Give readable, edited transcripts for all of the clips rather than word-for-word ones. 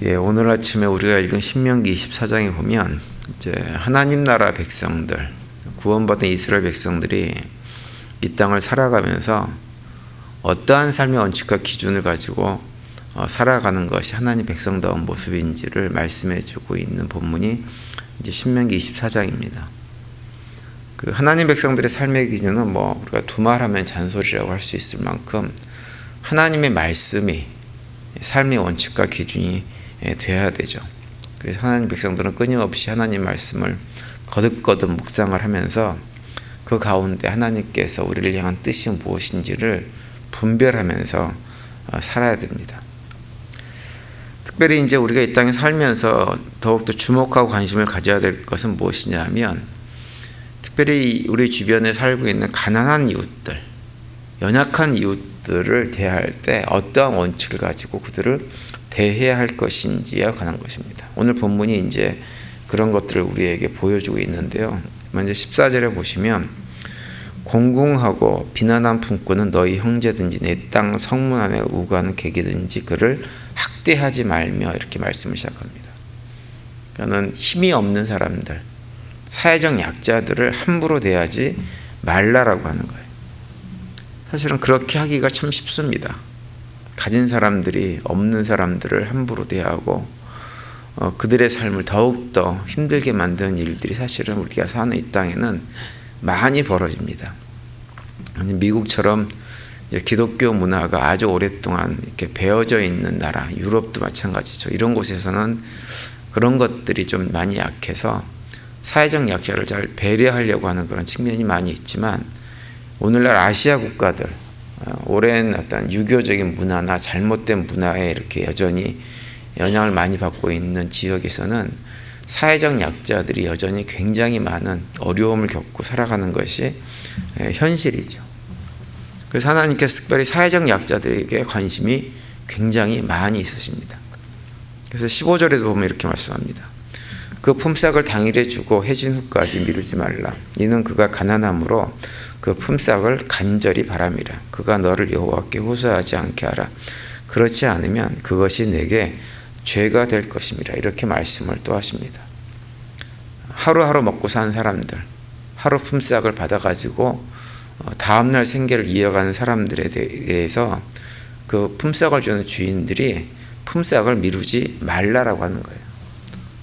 오늘 아침에 우리가 읽은 신명기 24장에 보면 이제 하나님 나라 백성들, 구원받은 이스라엘 백성들이 이 땅을 살아가면서 어떠한 삶의 원칙과 기준을 가지고 살아가는 것이 하나님 백성다운 모습인지를 말씀해주고 있는 본문이 이제 신명기 24장입니다. 그 하나님 백성들의 삶의 기준은 우리가 두말하면 잔소리라고 할 수 있을 만큼 하나님의 말씀이 삶의 원칙과 기준이 돼야 되죠. 그래서 하나님 백성들은 끊임없이 하나님 말씀을 거듭거듭 묵상을 하면서 그 가운데 하나님께서 우리를 향한 뜻이 무엇인지를 분별하면서 살아야 됩니다. 특별히 이제 우리가 이 땅에 살면서 더욱더 주목하고 관심을 가져야 될 것은 무엇이냐 하면, 특별히 우리 주변에 살고 있는 가난한 이웃들, 연약한 이웃들을 대할 때 어떠한 원칙을 가지고 그들을 대해야 할 것인지에 관한 것입니다. 오늘 본문이 이제 그런 것들을 우리에게 보여주고 있는데요. 먼저 14절에 보시면, 공궁하고 비난한 품꾼은 너희 형제든지 내 땅 성문 안에 우거하는 객이든지 그를 학대하지 말며, 이렇게 말씀을 시작합니다. 그러니까 힘이 없는 사람들, 사회적 약자들을 함부로 대하지 말라라고 하는 거예요. 사실은 그렇게 하기가 참 쉽습니다. 가진 사람들이 없는 사람들을 함부로 대하고 그들의 삶을 더욱더 힘들게 만드는 일들이 사실은 우리가 사는 이 땅에는 많이 벌어집니다. 미국처럼 이제 기독교 문화가 아주 오랫동안 이렇게 배어져 있는 나라, 유럽도 마찬가지죠. 이런 곳에서는 그런 것들이 좀 많이 약해서 사회적 약자를 잘 배려하려고 하는 그런 측면이 많이 있지만, 오늘날 아시아 국가들, 오랜 어떤 유교적인 문화나 잘못된 문화에 이렇게 여전히 영향을 많이 받고 있는 지역에서는 사회적 약자들이 여전히 굉장히 많은 어려움을 겪고 살아가는 것이 현실이죠. 그래서 하나님께서 특별히 사회적 약자들에게 관심이 굉장히 많이 있으십니다. 그래서 15절에도 보면 이렇게 말씀합니다. 그 품삯을 당일에 주고 해진 후까지 미루지 말라. 이는 그가 가난함으로 그 품삯을 간절히 바람이라. 그가 너를 여호와께 호소하지 않게 하라. 그렇지 않으면 그것이 내게 죄가 될 것임이라. 이렇게 말씀을 또 하십니다. 하루하루 먹고 사는 사람들, 하루 품삯을 받아가지고 다음날 생계를 이어가는 사람들에 대해서 그 품삯을 주는 주인들이 품삯을 미루지 말라라고 하는 거예요.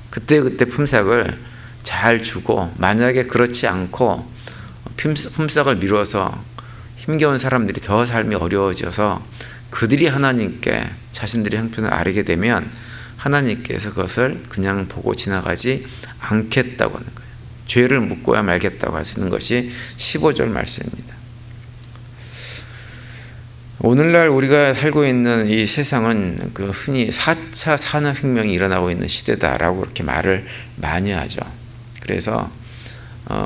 그때그때 품삯을 잘 주고, 만약에 그렇지 않고 품삯을 미뤄서 힘겨운 사람들이 더 삶이 어려워져서 그들이 하나님께 자신들의 형편을 아뢰게 되면 하나님께서 그것을 그냥 보고 지나가지 않겠다고 하는 거예요. 죄를 묻고야 말겠다고 하시는 것이 15절 말씀입니다. 오늘날 우리가 살고 있는 이 세상은 그 흔히 4차 산업혁명이 일어나고 있는 시대다라고 그렇게 말을 많이 하죠. 그래서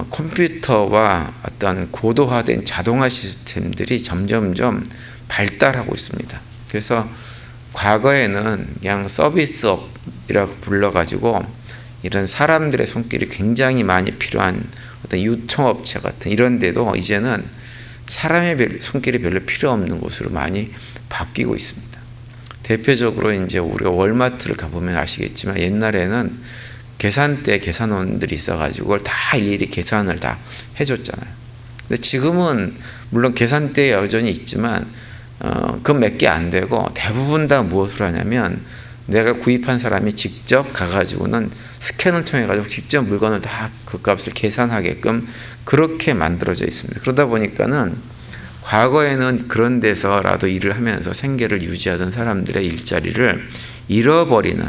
컴퓨터와 어떤 고도화된 자동화 시스템들이 점점점 발달하고 있습니다. 그래서 과거에는 그냥 서비스업이라고 불러가지고 이런 사람들의 손길이 굉장히 많이 필요한 어떤 유통업체 같은 이런 데도 이제는 사람의 손길이 별로 필요 없는 곳으로 많이 바뀌고 있습니다. 대표적으로 이제 우리가 월마트를 가보면 아시겠지만, 옛날에는 계산대 계산원들이 있어가지고 그걸 다 일일이 계산을 다 해줬잖아요. 근데 지금은 물론 계산대에 여전히 있지만 그건 몇 개 안 되고 대부분 다 무엇을 하냐면, 내가 구입한 사람이 직접 가가지고는 스캔을 통해 가지고 직접 물건을 다 그 값을 계산하게끔 그렇게 만들어져 있습니다. 그러다 보니까는 과거에는 그런 데서라도 일을 하면서 생계를 유지하던 사람들의 일자리를 잃어버리는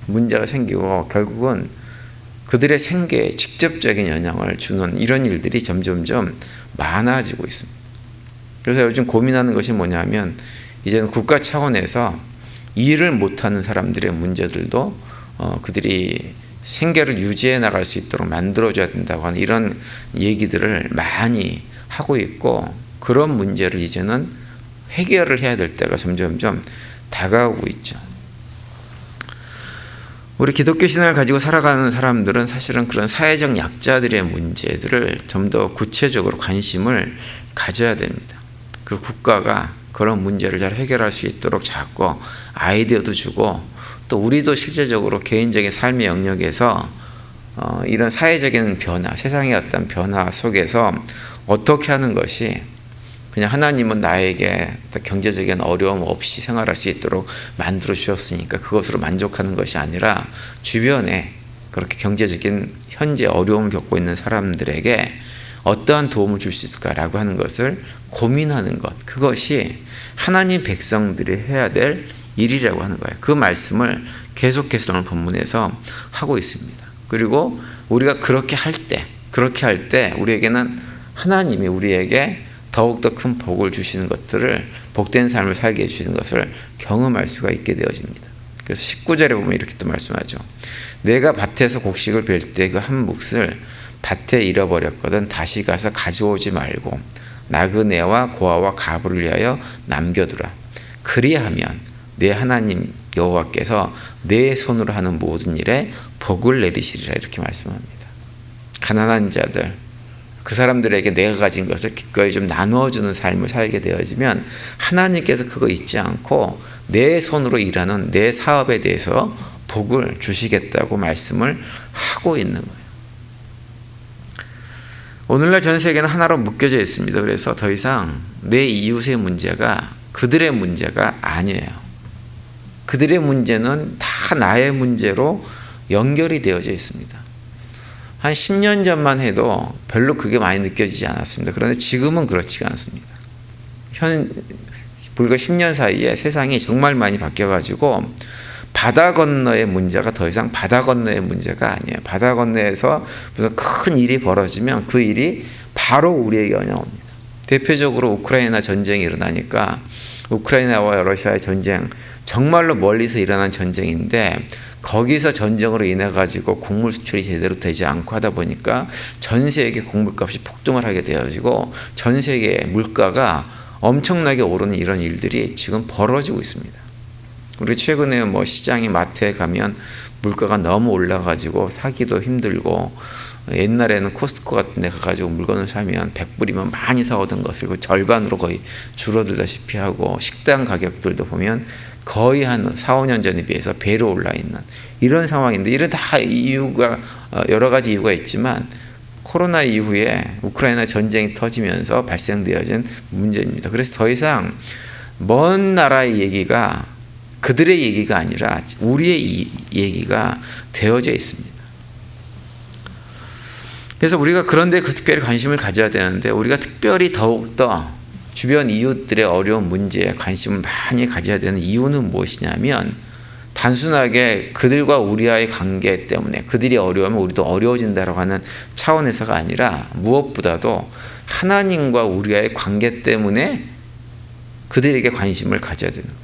문제가 생기고, 결국은 그들의 생계에 직접적인 영향을 주는 이런 일들이 점점점 많아지고 있습니다. 그래서 요즘 고민하는 것이 뭐냐면, 이제는 국가 차원에서 일을 못하는 사람들의 문제들도 그들이 생계를 유지해 나갈 수 있도록 만들어줘야 된다고 하는 이런 얘기들을 많이 하고 있고, 그런 문제를 이제는 해결을 해야 될 때가 점점점 다가오고 있죠. 우리 기독교 신앙을 가지고 살아가는 사람들은 사실은 그런 사회적 약자들의 문제들을 좀 더 구체적으로 관심을 가져야 됩니다. 그 국가가 그런 문제를 잘 해결할 수 있도록 자꾸 아이디어도 주고 또 우리도 실제적으로 개인적인 삶의 영역에서 이런 사회적인 변화, 세상의 어떤 변화 속에서 어떻게 하는 것이 그냥 하나님은 나에게 경제적인 어려움 없이 생활할 수 있도록 만들어 주셨으니까 그것으로 만족하는 것이 아니라 주변에 그렇게 경제적인 현재 어려움을 겪고 있는 사람들에게 어떠한 도움을 줄 수 있을까라고 하는 것을 고민하는 것, 그것이 하나님 백성들이 해야 될 일이라고 하는 거예요. 그 말씀을 계속해서 오늘 본문에서 하고 있습니다. 그리고 우리가 그렇게 할 때 우리에게는 하나님이 우리에게 더욱더 큰 복을 주시는 것들을, 복된 삶을 살게 해주시는 것을 경험할 수가 있게 되어집니다. 그래서 19절에 보면 이렇게 또 말씀하죠. 내가 밭에서 곡식을 벨 때 그 한 몫을 밭에 잃어버렸거든 다시 가서 가져오지 말고 나그네와 고아와 가부를 위하여 남겨두라. 그리하면 내 하나님 여호와께서 내 손으로 하는 모든 일에 복을 내리시리라. 이렇게 말씀합니다. 가난한 자들, 그 사람들에게 내가 가진 것을 기꺼이 좀 나누어주는 삶을 살게 되어지면 하나님께서 그거 잊지 않고 내 손으로 일하는 내 사업에 대해서 복을 주시겠다고 말씀을 하고 있는 거예요. 오늘날 전 세계는 하나로 묶여져 있습니다. 그래서 더 이상 내 이웃의 문제가 그들의 문제가 아니에요. 그들의 문제는 다 나의 문제로 연결이 되어져 있습니다. 한 10년 전만 해도 별로 그게 많이 느껴지지 않았습니다. 그런데 지금은 그렇지가 않습니다. 불과 10년 사이에 세상이 정말 많이 바뀌어가지고 바다 건너의 문제가 더 이상 바다 건너의 문제가 아니에요. 바다 건너에서 무슨 큰 일이 벌어지면 그 일이 바로 우리에게 영향옵니다. 대표적으로 우크라이나 전쟁이 일어나니까 우크라이나와 러시아의 전쟁, 정말로 멀리서 일어난 전쟁인데 거기서 전쟁으로 인해 가지고 곡물 수출이 제대로 되지 않고 하다 보니까 전 세계 곡물값이 폭등을 하게 되어지고 전 세계 물가가 엄청나게 오르는 이런 일들이 지금 벌어지고 있습니다. 우리 최근에 시장에 마트에 가면 물가가 너무 올라가지고 사기도 힘들고, 옛날에는 코스트코 같은 데 가가지고 물건을 사면 100불이면 많이 사오던 것을 그 절반으로 거의 줄어들다시피 하고, 식당 가격들도 보면 거의 한 4, 5년 전에 비해서 배로 올라 있는 이런 상황인데, 이런 다 이유가 여러 가지 이유가 있지만 코로나 이후에 우크라이나 전쟁이 터지면서 발생되어진 문제입니다. 그래서 더 이상 먼 나라의 얘기가 그들의 얘기가 아니라 우리의 얘기가 되어져 있습니다. 그래서 우리가 그런데 특별히 관심을 가져야 되는데, 우리가 특별히 더욱더 주변 이웃들의 어려운 문제에 관심을 많이 가져야 되는 이유는 무엇이냐면, 단순하게 그들과 우리와의 관계 때문에 그들이 어려우면 우리도 어려워진다라고 하는 차원에서가 아니라, 무엇보다도 하나님과 우리와의 관계 때문에 그들에게 관심을 가져야 되는 거예요.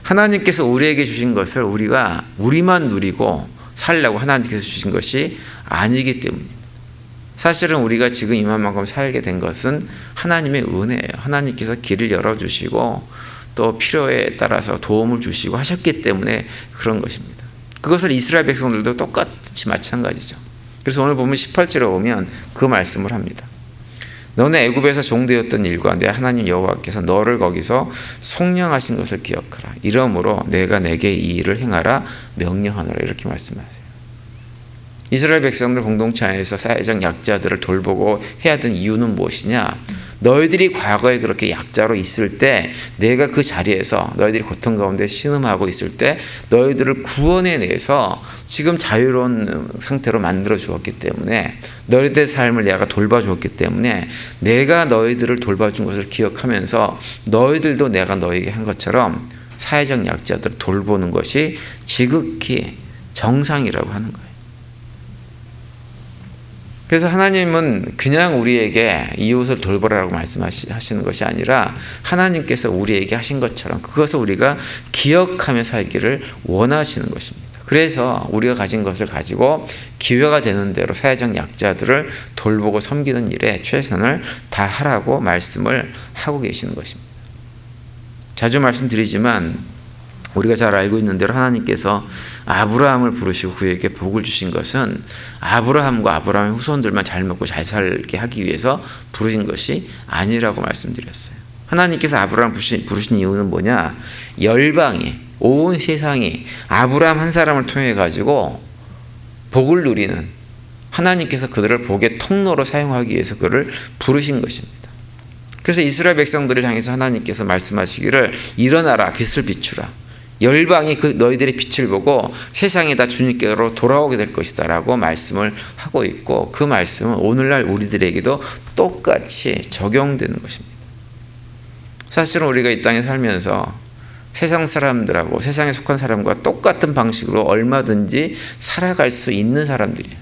하나님께서 우리에게 주신 것을 우리가 우리만 누리고 살려고 하나님께서 주신 것이 아니기 때문입니다. 사실은 우리가 지금 이만큼 살게 된 것은 하나님의 은혜예요. 하나님께서 길을 열어주시고 또 필요에 따라서 도움을 주시고 하셨기 때문에 그런 것입니다. 그것을 이스라엘 백성들도 똑같이 마찬가지죠. 그래서 오늘 보면 18절에 보면 그 말씀을 합니다. 너네 애굽에서 종되었던 일과 내 하나님 여호와께서 너를 거기서 속량하신 것을 기억하라. 이러므로 내가 내게 이 일을 행하라 명령하노라. 이렇게 말씀하세요. 이스라엘 백성들 공동체 안에서 사회적 약자들을 돌보고 해야 하던 이유는 무엇이냐? 너희들이 과거에 그렇게 약자로 있을 때 내가 그 자리에서 너희들이 고통 가운데 신음하고 있을 때 너희들을 구원해내서 지금 자유로운 상태로 만들어 주었기 때문에, 너희들의 삶을 내가 돌봐주었기 때문에 내가 너희들을 돌봐준 것을 기억하면서 너희들도 내가 너희에게 한 것처럼 사회적 약자들을 돌보는 것이 지극히 정상이라고 하는 거예요. 그래서 하나님은 그냥 우리에게 이웃을 돌보라고 말씀하시는 것이 아니라, 하나님께서 우리에게 하신 것처럼 그것을 우리가 기억하며 살기를 원하시는 것입니다. 그래서 우리가 가진 것을 가지고 기회가 되는 대로 사회적 약자들을 돌보고 섬기는 일에 최선을 다하라고 말씀을 하고 계시는 것입니다. 자주 말씀드리지만 우리가 잘 알고 있는 대로 하나님께서 아브라함을 부르시고 그에게 복을 주신 것은 아브라함과 아브라함의 후손들만 잘 먹고 잘 살게 하기 위해서 부르신 것이 아니라고 말씀드렸어요. 하나님께서 아브라함 부르신 이유는 뭐냐? 열방이, 온 세상이 아브라함 한 사람을 통해 가지고 복을 누리는, 하나님께서 그들을 복의 통로로 사용하기 위해서 그를 부르신 것입니다. 그래서 이스라엘 백성들을 향해서 하나님께서 말씀하시기를 일어나라, 빛을 비추라. 열방이 그 너희들의 빛을 보고 세상이 다 주님께로 돌아오게 될 것이다 라고 말씀을 하고 있고, 그 말씀은 오늘날 우리들에게도 똑같이 적용되는 것입니다. 사실은 우리가 이 땅에 살면서 세상 사람들하고 세상에 속한 사람과 똑같은 방식으로 얼마든지 살아갈 수 있는 사람들이에요.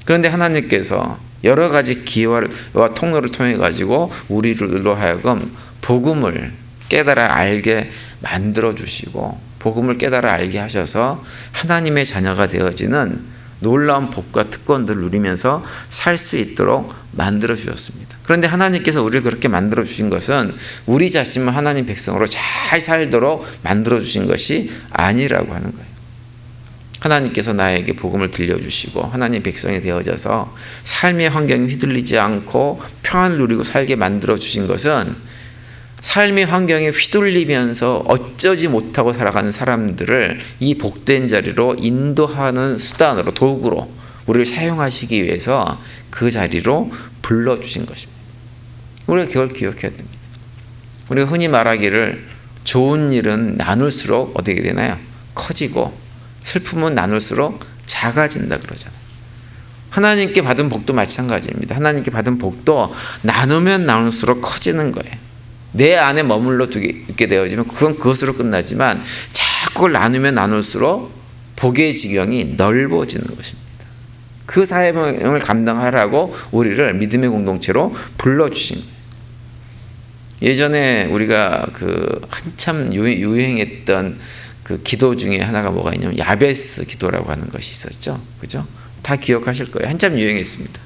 그런데 하나님께서 여러 가지 기회와 통로를 통해 가지고 우리로 하여금 복음을 깨달아 알게 만들어 주시고, 복음을 깨달아 알게 하셔서 하나님의 자녀가 되어지는 놀라운 복과 특권들을 누리면서 살 수 있도록 만들어 주셨습니다. 그런데 하나님께서 우리를 그렇게 만들어 주신 것은 우리 자신만 하나님 백성으로 잘 살도록 만들어 주신 것이 아니라고 하는 거예요. 하나님께서 나에게 복음을 들려주시고 하나님 백성이 되어져서 삶의 환경에 휘둘리지 않고 평안을 누리고 살게 만들어 주신 것은 삶의 환경에 휘둘리면서 어쩌지 못하고 살아가는 사람들을 이 복된 자리로 인도하는 수단으로, 도구로 우리를 사용하시기 위해서 그 자리로 불러주신 것입니다. 우리가 그걸 기억해야 됩니다. 우리가 흔히 말하기를 좋은 일은 나눌수록 어떻게 되나요? 커지고 슬픔은 나눌수록 작아진다 그러잖아요. 하나님께 받은 복도 마찬가지입니다. 하나님께 받은 복도 나누면 나눌수록 커지는 거예요. 내 안에 머물러 있게 되어지면 그건 그것으로 끝나지만 자꾸 그걸 나누면 나눌수록 복의 지경이 넓어지는 것입니다. 그 사명을 감당하라고 우리를 믿음의 공동체로 불러주신 거예요. 예전에 우리가 그 한참 유행했던 그 기도 중에 하나가 뭐가 있냐면 야베스 기도라고 하는 것이 있었죠. 그죠? 다 기억하실 거예요. 한참 유행했습니다.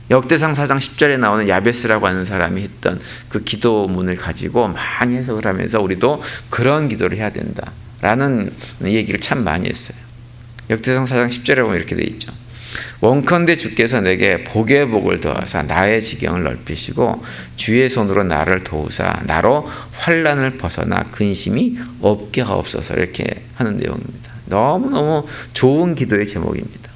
역대상 4장 10절에 나오는 야베스라고 하는 사람이 했던 그 기도문을 가지고 많이 해석을 하면서 우리도 그런 기도를 해야 된다라는 얘기를 참 많이 했어요. 역대상 4장 10절에 보면 이렇게 돼 있죠. 원컨대 주께서 내게 복의 복을 더하사 나의 지경을 넓히시고 주의 손으로 나를 도우사 나로 환난을 벗어나 근심이 없게 하옵소서, 이렇게 하는 내용입니다. 너무너무 좋은 기도의 제목입니다.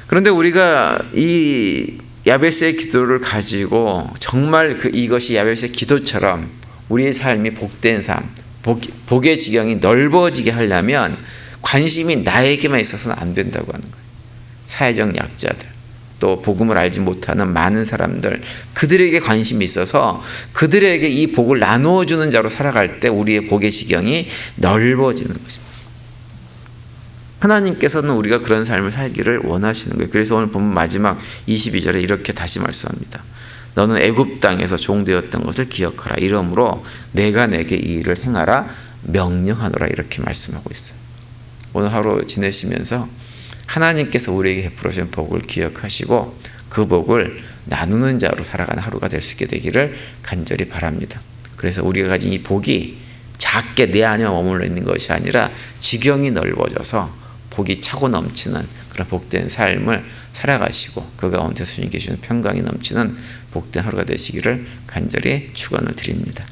그런데 우리가 이 야베스의 기도를 가지고 정말 이것이 야베스의 기도처럼 우리의 삶이 복된 삶, 복의 지경이 넓어지게 하려면 관심이 나에게만 있어서는 안 된다고 하는 거예요. 사회적 약자들, 또 복음을 알지 못하는 많은 사람들, 그들에게 관심이 있어서 그들에게 이 복을 나누어 주는 자로 살아갈 때 우리의 복의 지경이 넓어지는 것입니다. 하나님께서는 우리가 그런 삶을 살기를 원하시는 거예요. 그래서 오늘 보면 마지막 22절에 이렇게 다시 말씀합니다. 너는 애굽 땅에서 종되었던 것을 기억하라. 이러므로 내가 내게 이 일을 행하라 명령하노라, 이렇게 말씀하고 있어요. 오늘 하루 지내시면서 하나님께서 우리에게 베풀어 주신 복을 기억하시고 그 복을 나누는 자로 살아가는 하루가 될 수 있게 되기를 간절히 바랍니다. 그래서 우리가 가진 이 복이 작게 내 안에 머물러 있는 것이 아니라 지경이 넓어져서 복이 차고 넘치는 그런 복된 삶을 살아가시고 그 가운데 주님께 주시는 평강이 넘치는 복된 하루가 되시기를 간절히 축원을 드립니다.